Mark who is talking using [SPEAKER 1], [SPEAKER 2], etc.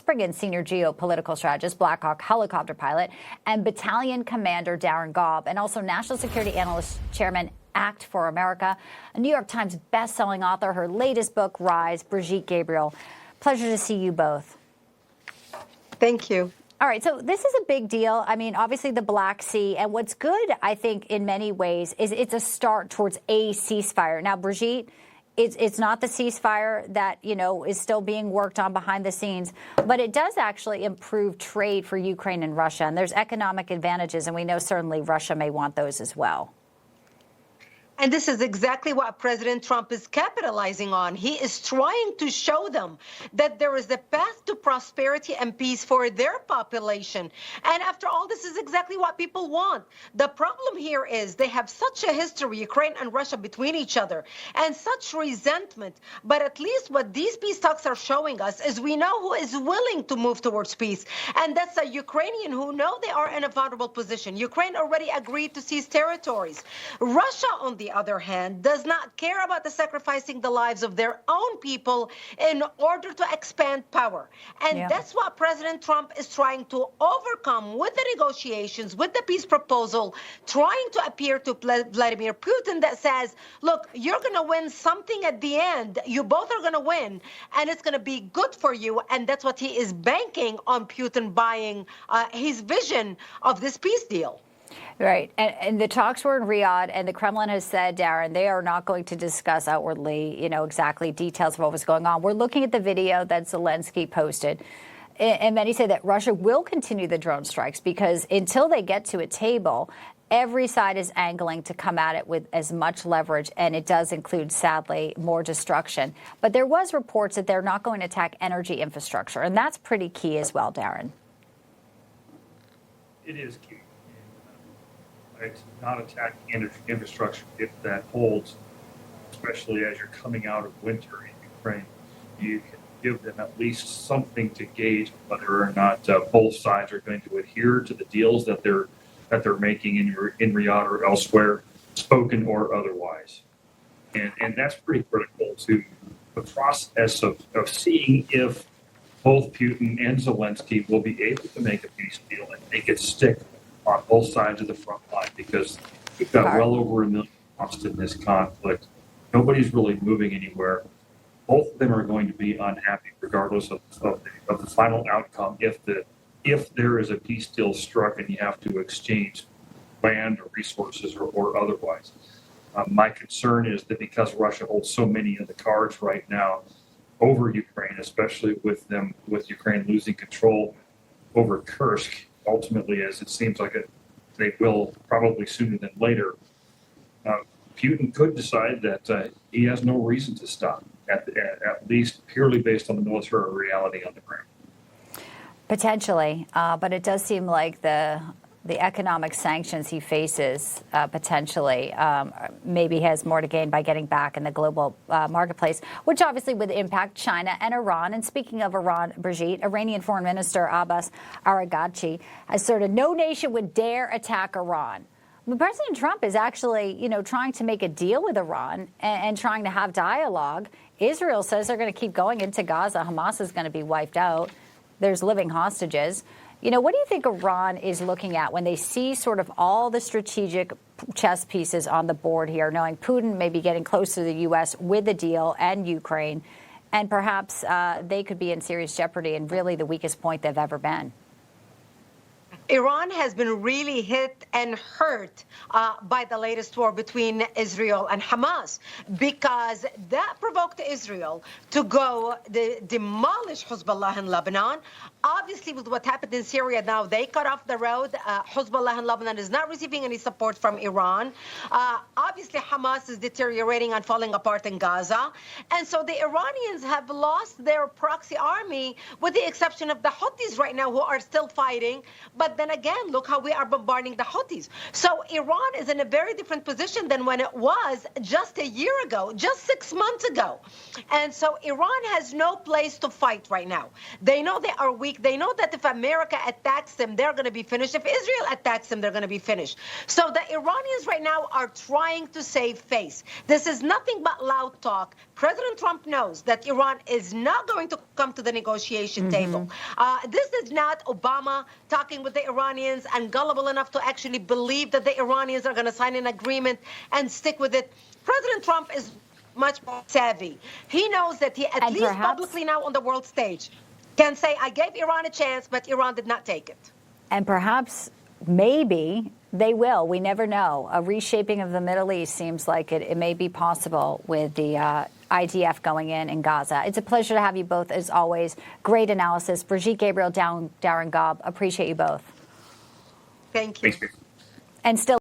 [SPEAKER 1] bring in senior geopolitical strategist, Black Hawk helicopter pilot, and battalion commander Darren Gaub, and also national security analyst chairman Act for America, a New York Times best-selling author, her latest book, Rise, Brigitte Gabriel. Pleasure to see you both.
[SPEAKER 2] Thank you.
[SPEAKER 1] All right, so this is a big deal. I mean, obviously the Black Sea, and what's good, I think, in many ways, is it's a start towards a ceasefire. Now, Brigitte, it's not the ceasefire that, you know, is still being worked on behind the scenes, but it does actually improve trade for Ukraine and Russia, and there's economic advantages, and we know certainly Russia may want those as well.
[SPEAKER 2] And this is exactly what President Trump is capitalizing on. He is trying to show them that there is a path to prosperity and peace for their population. And after all, this is exactly what people want. The problem here is they have such a history, Ukraine and Russia, between each other, and such resentment. But at least what these peace talks are showing us is we know who is willing to move towards peace. And that's a Ukrainian who know they are in a vulnerable position. Ukraine already agreed to seize territories. Russia, on the other hand, does not care about the sacrificing the lives of their own people in order to expand power. And that's what President Trump is trying to overcome with the negotiations, with the peace proposal, trying to appear to Vladimir Putin that says, look, you're going to win something at the end. You both are going to win, and it's going to be good for you. And that's what he is banking on Putin buying his vision of this peace deal.
[SPEAKER 1] Right. And the talks were in Riyadh, and the Kremlin has said, Darren, they are not going to discuss outwardly, you know, exactly details of what was going on. We're looking at the video that Zelensky posted. And many say that Russia will continue the drone strikes because until they get to a table, every side is angling to come at it with as much leverage, and it does include, sadly, more destruction. But there was reports that they're not going to attack energy infrastructure, and that's pretty key as well, Darren.
[SPEAKER 3] It is key. Right, not attacking energy infrastructure if that holds, especially as you're coming out of winter in Ukraine. You can give them at least something to gauge whether or not both sides are going to adhere to the deals that they're making in Riyadh or elsewhere, spoken or otherwise. And that's pretty critical to the process of seeing if both Putin and Zelensky will be able to make a peace deal and make it stick on both sides of the front line, because we've got well over 1 million lost in this conflict. Nobody's really moving anywhere. Both of them are going to be unhappy, regardless of the final outcome. If there is a peace deal struck and you have to exchange land or resources or otherwise, my concern is that because Russia holds so many of the cards right now over Ukraine, especially with Ukraine losing control over Kursk, ultimately, as it seems like they will probably sooner than later, Putin could decide that he has no reason to stop, at least purely based on the military reality on the ground.
[SPEAKER 1] Potentially, but it does seem like the economic sanctions he faces potentially maybe has more to gain by getting back in the global marketplace, which obviously would impact China and Iran. And speaking of Iran, Brigitte, Iranian Foreign Minister Abbas Araghchi has asserted no nation would dare attack Iran. But President Trump is actually, you know, trying to make a deal with Iran and trying to have dialogue. Israel says they're going to keep going into Gaza. Hamas is going to be wiped out. There's living hostages. You know, what do you think Iran is looking at when they see sort of all the strategic chess pieces on the board here, knowing Putin may be getting close to the U.S. with a deal and Ukraine, and perhaps they could be in serious jeopardy and really the weakest point they've ever been?
[SPEAKER 2] Iran has been really hit and hurt by the latest war between Israel and Hamas, because that provoked Israel to go demolish Hezbollah in Lebanon. Obviously, with what happened in Syria now, they cut off the road. Hezbollah in Lebanon is not receiving any support from Iran. Obviously, Hamas is deteriorating and falling apart in Gaza. And so the Iranians have lost their proxy army, with the exception of the Houthis right now, who are still fighting. But But then again, look how we are bombarding the Houthis. So Iran is in a very different position than when it was just a year ago, just 6 months ago. And so Iran has no place to fight right now. They know they are weak. They know that if America attacks them, they're going to be finished. If Israel attacks them, they're going to be finished. So the Iranians right now are trying to save face. This is nothing but loud talk. President Trump knows that Iran is not going to come to the negotiation table. This is not Obama talking with the Iranians and gullible enough to actually believe that the Iranians are going to sign an agreement and stick with it. President Trump is much more savvy. He knows that he, at least publicly now on the world stage, can say, I gave Iran a chance, but Iran did not take it.
[SPEAKER 1] And perhaps, maybe, they will. We never know. A reshaping of the Middle East seems like it may be possible with the IDF going in Gaza. It's a pleasure to have you both, as always. Great analysis. Brigitte Gabriel, Darren Gobb, appreciate you both.
[SPEAKER 2] Thank you.
[SPEAKER 3] Thanks,
[SPEAKER 1] And still